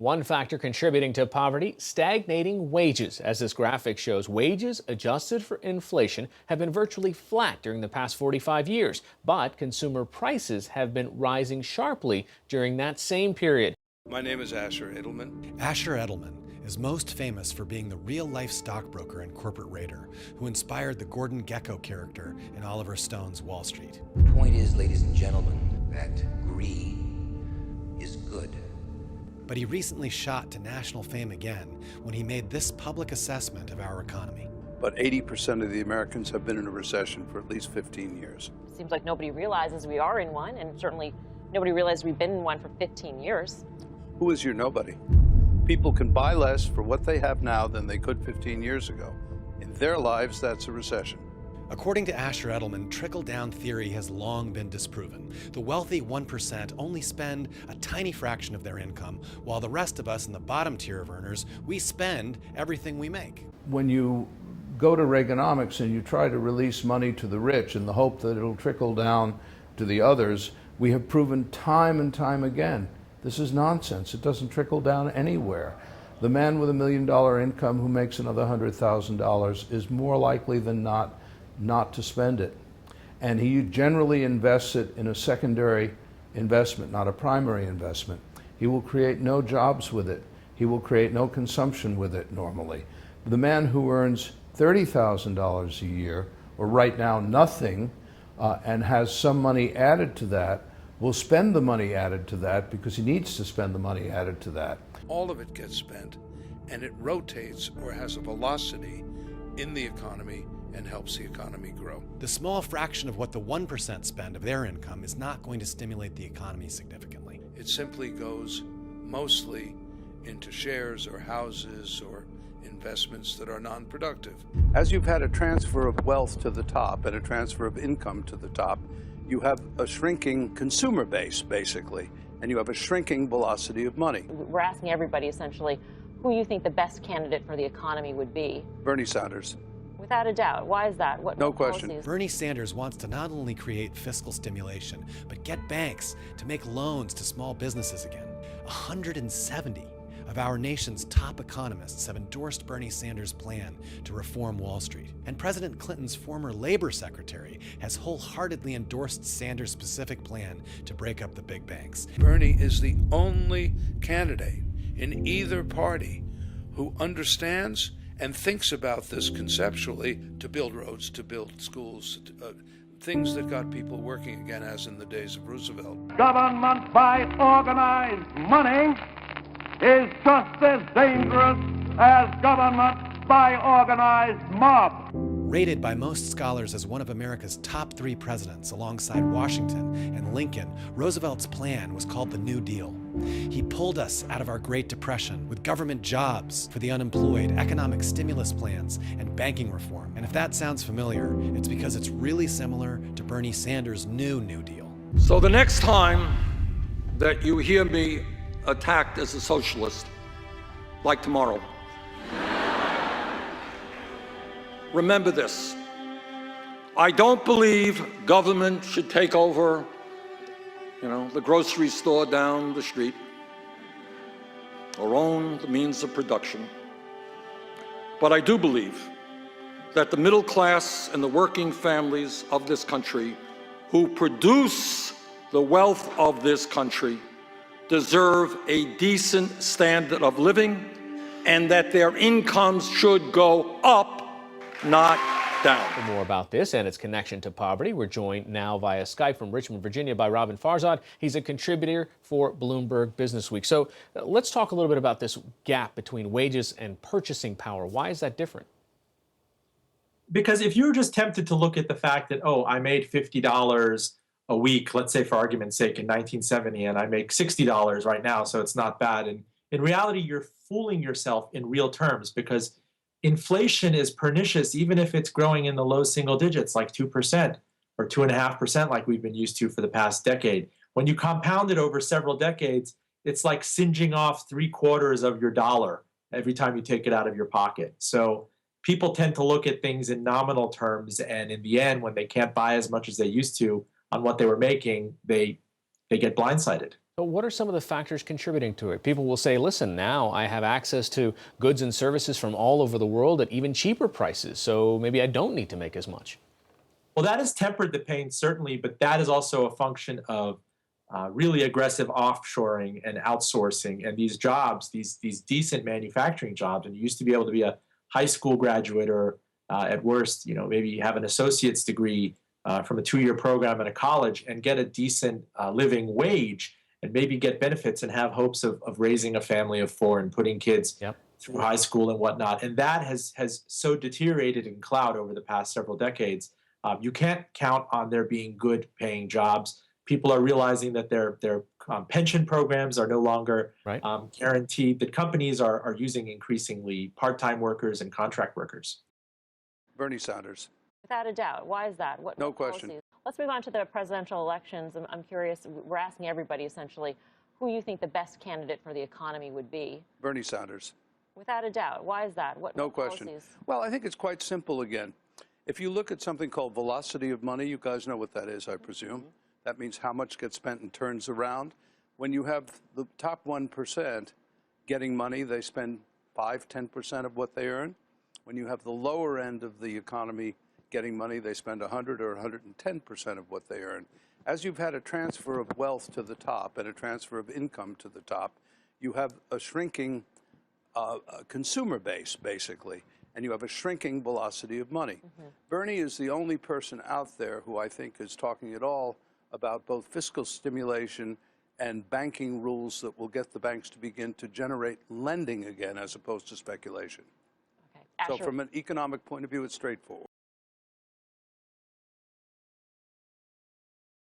One factor contributing to poverty, stagnating wages. As this graphic shows, wages adjusted for inflation have been virtually flat during the past 45 years, but consumer prices have been rising sharply during that same period. My name is Asher Edelman. Asher Edelman is most famous for being the real-life stockbroker and corporate raider who inspired the Gordon Gekko character in Oliver Stone's Wall Street. The point is, ladies and gentlemen, that greed is good. But he recently shot to national fame again when he made this public assessment of our economy. But 80% of the Americans have been in a recession for at least 15 years. Seems like nobody realizes we are in one, and certainly nobody realizes we've been in one for 15 years. Who is your nobody? People can buy less for what they have now than they could 15 years ago. In their lives, that's a recession. According to Asher Edelman, trickle-down theory has long been disproven. The wealthy 1% only spend a tiny fraction of their income, while the rest of us in the bottom tier of earners, we spend everything we make. When you go to Reaganomics and you try to release money to the rich in the hope that it'll trickle down to the others, we have proven time and time again, this is nonsense. It doesn't trickle down anywhere. The man with $1 million income who makes another $100,000 is more likely than not to spend it. And he generally invests it in a secondary investment, not a primary investment. He will create no jobs with it. He will create no consumption with it normally. The man who earns $30,000 a year, or right now nothing, and has some money added to that, will spend the money added to that because he needs to spend the money added to that. All of it gets spent, and it rotates or has a velocity in the economy and helps the economy grow. The small fraction of what the 1% spend of their income is not going to stimulate the economy significantly. It simply goes mostly into shares or houses or investments that are non-productive. As you've had a transfer of wealth to the top and a transfer of income to the top, you have a shrinking consumer base, basically, and you have a shrinking velocity of money. We're asking everybody, essentially, who you think the best candidate for the economy would be. Bernie Sanders. Without a doubt. Why is that? What No question. policies? Bernie Sanders wants to not only create fiscal stimulation, but get banks to make loans to small businesses again. 170 of our nation's top economists have endorsed Bernie Sanders' plan to reform Wall Street. And President Clinton's former labor secretary has wholeheartedly endorsed Sanders' specific plan to break up the big banks. Bernie is the only candidate in either party who understands and thinks about this conceptually to build roads, to build schools, things that got people working again, as in the days of Roosevelt. Government by organized money is just as dangerous as government by organized mob. Rated by most scholars as one of America's top 3 presidents alongside Washington and Lincoln, Roosevelt's plan was called the New Deal. He pulled us out of our Great Depression with government jobs for the unemployed, economic stimulus plans, and banking reform. And if that sounds familiar, it's because it's really similar to Bernie Sanders' New Deal. So the next time that you hear me attacked as a socialist, like tomorrow, remember this: I don't believe government should take over, the grocery store down the street, or own the means of production. But I do believe that the middle class and the working families of this country who produce the wealth of this country deserve a decent standard of living, and that their incomes should go up, not down. For more about this and its connection to poverty, we're joined now via Skype from Richmond, Virginia by Robin Farzad. He's a contributor for Bloomberg Businessweek. So let's talk a little bit about this gap between wages and purchasing power. Why is that different? Because if you're just tempted to look at the fact that, I made $50 a week, let's say for argument's sake, in 1970, and I make $60 right now, so it's not bad. And in reality, you're fooling yourself in real terms, because inflation is pernicious even if it's growing in the low single digits, like 2% or 2.5%, like we've been used to for the past decade. When you compound it over several decades, it's like singeing off 3/4 of your dollar every time you take it out of your pocket. So people tend to look at things in nominal terms, and in the end, when they can't buy as much as they used to on what they were making, they get blindsided. So what are some of the factors contributing to it? People will say, listen, now I have access to goods and services from all over the world at even cheaper prices, so maybe I don't need to make as much. Well, that has tempered the pain, certainly, but that is also a function of really aggressive offshoring and outsourcing. And these jobs, these decent manufacturing jobs, and you used to be able to be a high school graduate or at worst, maybe have an associate's degree from a 2-year program at a college and get a decent living wage and maybe get benefits and have hopes of raising a family of 4 and putting kids through high school and whatnot. And that has so deteriorated in cloud over the past several decades. You can't count on there being good paying jobs. People are realizing that their pension programs are no longer guaranteed, that companies are using increasingly part-time workers and contract workers. Bernie Sanders. Without a doubt. Why is that? No question. Policies? Let's move on to the presidential elections. I'm curious, we're asking everybody essentially who you think the best candidate for the economy would be. Bernie Sanders. Without a doubt. Why is that? No question. Policies? Well, I think it's quite simple again. If you look at something called velocity of money, you guys know what that is, I presume. That means how much gets spent and turns around. When you have the top 1% getting money, they spend 5–10% of what they earn. When you have the lower end of the economy getting money, they spend 100 or 110% of what they earn. As you've had a transfer of wealth to the top and a transfer of income to the top, you have a shrinking consumer base, basically, and you have a shrinking velocity of money. Bernie is the only person out there who I think is talking at all about both fiscal stimulation and banking rules that will get the banks to begin to generate lending again as opposed to speculation. Okay. So from an economic point of view, it's straightforward.